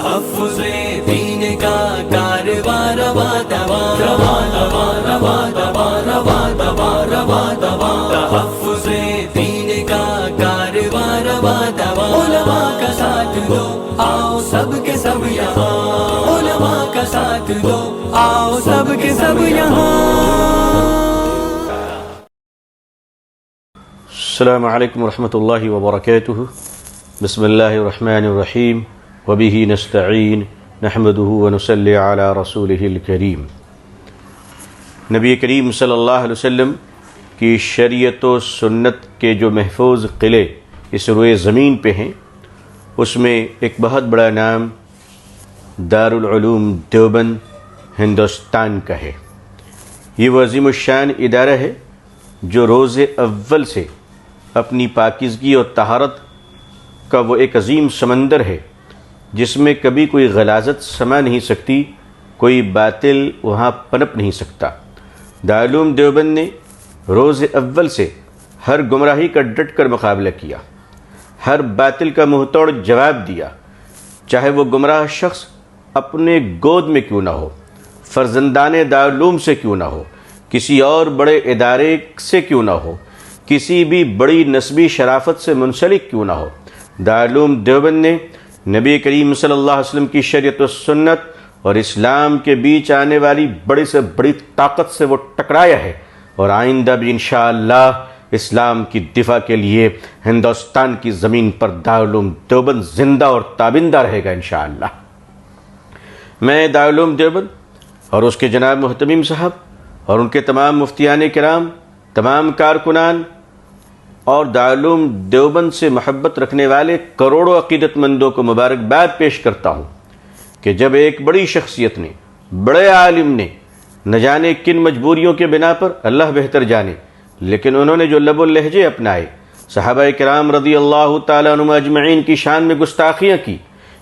تحفظ دین کا کارواں رواں دواں رواں رواں رواں دواں رواں دواں رواں دواں تحفظ دین کا کارواں رواں دواں علماء کا ساتھ دو آؤ سب کے سب یہاں علماء کا ساتھ دو آؤ سب کے سب یہاں. السلام علیکم ورحمۃ اللہ وبرکاتہ. بسم اللہ الرحمن الرحیم وبہ نستعین نحمدہ ونصلی علی رسولہ الکریم. نبی کریم صلی اللہ علیہ وسلم کی شریعت و سنت کے جو محفوظ قلعے اس روئے زمین پہ ہیں، اس میں ایک بہت بڑا نام دارالعلوم دیوبند ہندوستان کا ہے. یہ وہ عظیم الشان ادارہ ہے جو روز اول سے اپنی پاکیزگی اور طہارت کا وہ ایک عظیم سمندر ہے جس میں کبھی کوئی غلاظت سما نہیں سکتی، کوئی باطل وہاں پنپ نہیں سکتا. دارالعلوم دیوبند نے روز اول سے ہر گمراہی کا ڈٹ کر مقابلہ کیا، ہر باطل کا منہ توڑ جواب دیا، چاہے وہ گمراہ شخص اپنے گود میں کیوں نہ ہو، فرزندان دارالعلوم سے کیوں نہ ہو، کسی اور بڑے ادارے سے کیوں نہ ہو، کسی بھی بڑی نسبی شرافت سے منسلک کیوں نہ ہو. دارالعلوم دیوبند نے نبی کریم صلی اللہ علیہ وسلم کی شریعت و سنت اور اسلام کے بیچ آنے والی بڑی سے بڑی طاقت سے وہ ٹکرایا ہے، اور آئندہ بھی انشاءاللہ اسلام کی دفاع کے لیے ہندوستان کی زمین پر دارالعلوم دیوبند زندہ اور تابندہ رہے گا انشاءاللہ. میں دارالعلوم دیوبند اور اس کے جناب محتمیم صاحب اور ان کے تمام مفتیان کرام، تمام کارکنان اور دارالعلوم دیوبند سے محبت رکھنے والے کروڑوں عقیدت مندوں کو مبارکباد پیش کرتا ہوں کہ جب ایک بڑی شخصیت نے، بڑے عالم نے، نہ جانے کن مجبوریوں کے بنا پر، اللہ بہتر جانے، لیکن انہوں نے جو لب و لہجے اپنائے، صحابہ کرام رضی اللہ تعالیٰ عنہم اجمعین کی شان میں گستاخیاں کی.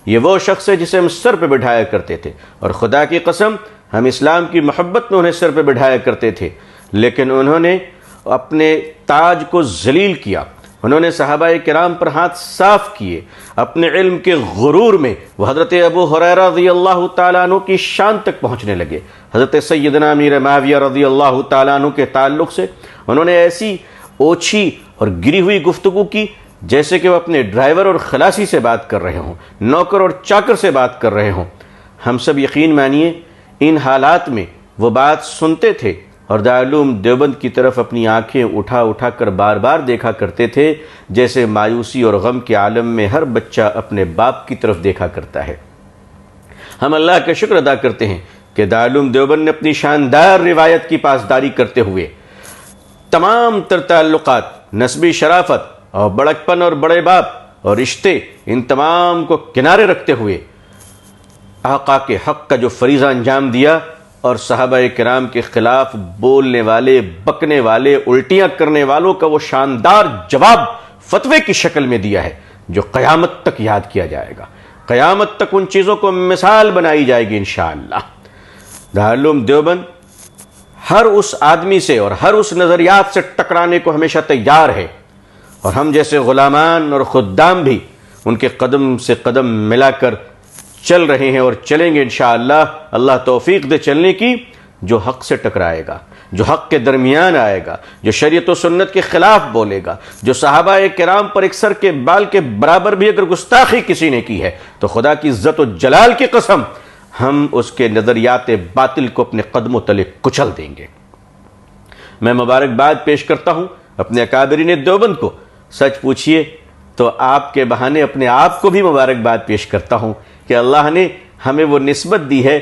یہ وہ شخص ہے جسے ہم سر پہ بٹھایا کرتے تھے، اور خدا کی قسم ہم اسلام کی محبت میں انہیں سر پہ بٹھایا کرتے تھے، لیکن انہوں نے اپنے تاج کو ذلیل کیا. انہوں نے صحابہ کرام پر ہاتھ صاف کیے. اپنے علم کے غرور میں وہ حضرت ابو ہریرہ رضی اللہ تعالیٰ عنہ کی شان تک پہنچنے لگے. حضرت سیدنا امیر معاویہ رضی اللہ تعالیٰ عنہ کے تعلق سے انہوں نے ایسی اوچھی اور گری ہوئی گفتگو کی جیسے کہ وہ اپنے ڈرائیور اور خلاصی سے بات کر رہے ہوں، نوکر اور چاکر سے بات کر رہے ہوں. ہم سب یقین مانیے ان حالات میں وہ بات سنتے تھے اور دارالعلوم دیوبند کی طرف اپنی آنکھیں اٹھا اٹھا کر بار بار دیکھا کرتے تھے جیسے مایوسی اور غم کے عالم میں ہر بچہ اپنے باپ کی طرف دیکھا کرتا ہے. ہم اللہ کا شکر ادا کرتے ہیں کہ دارالعلوم دیوبند نے اپنی شاندار روایت کی پاسداری کرتے ہوئے تمام تر تعلقات، نسبی شرافت اور بڑکپن اور بڑے باپ اور رشتے، ان تمام کو کنارے رکھتے ہوئے آقا کے حق کا جو فریضہ انجام دیا اور صحابہ کرام کے خلاف بولنے والے، بکنے والے، الٹیاں کرنے والوں کا وہ شاندار جواب فتوے کی شکل میں دیا ہے جو قیامت تک یاد کیا جائے گا. قیامت تک ان چیزوں کو مثال بنائی جائے گی انشاءاللہ. دارالعلوم دیوبند ہر اس آدمی سے اور ہر اس نظریات سے ٹکرانے کو ہمیشہ تیار ہے، اور ہم جیسے غلامان اور خدام بھی ان کے قدم سے قدم ملا کر چل رہے ہیں اور چلیں گے انشاءاللہ. اللہ توفیق دے چلنے کی. جو حق سے ٹکرائے گا، جو حق کے درمیان آئے گا، جو شریعت و سنت کے خلاف بولے گا، جو صحابہ کرام پر ایک سر کے بال کے برابر بھی اگر گستاخی کسی نے کی ہے تو خدا کی عزت و جلال کی قسم ہم اس کے نظریات باطل کو اپنے قدموں تلے کچل دیں گے. میں مبارکباد پیش کرتا ہوں اپنے اکابرین دیوبند کو. سچ پوچھئے تو آپ کے بہانے اپنے آپ کو بھی مبارکباد پیش کرتا ہوں کہ اللہ نے ہمیں وہ نسبت دی ہے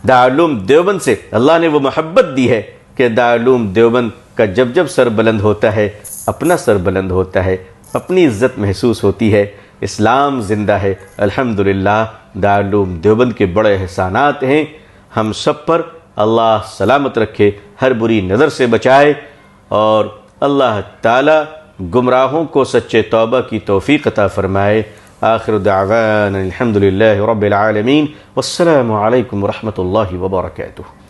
دارالعلوم دیوبند سے، اللہ نے وہ محبت دی ہے کہ دارالعلوم دیوبند کا جب جب سر بلند ہوتا ہے، اپنا سر بلند ہوتا ہے، اپنی عزت محسوس ہوتی ہے، اسلام زندہ ہے. الحمدللہ دارالعلوم دیوبند کے بڑے احسانات ہیں ہم سب پر. اللہ سلامت رکھے، ہر بری نظر سے بچائے، اور اللہ تعالی گمراہوں کو سچے توبہ کی توفیق عطا فرمائے. آخر دعوانا الحمدللہ رب العالمین، والسلام علیکم ورحمۃ اللہ وبرکاتہ.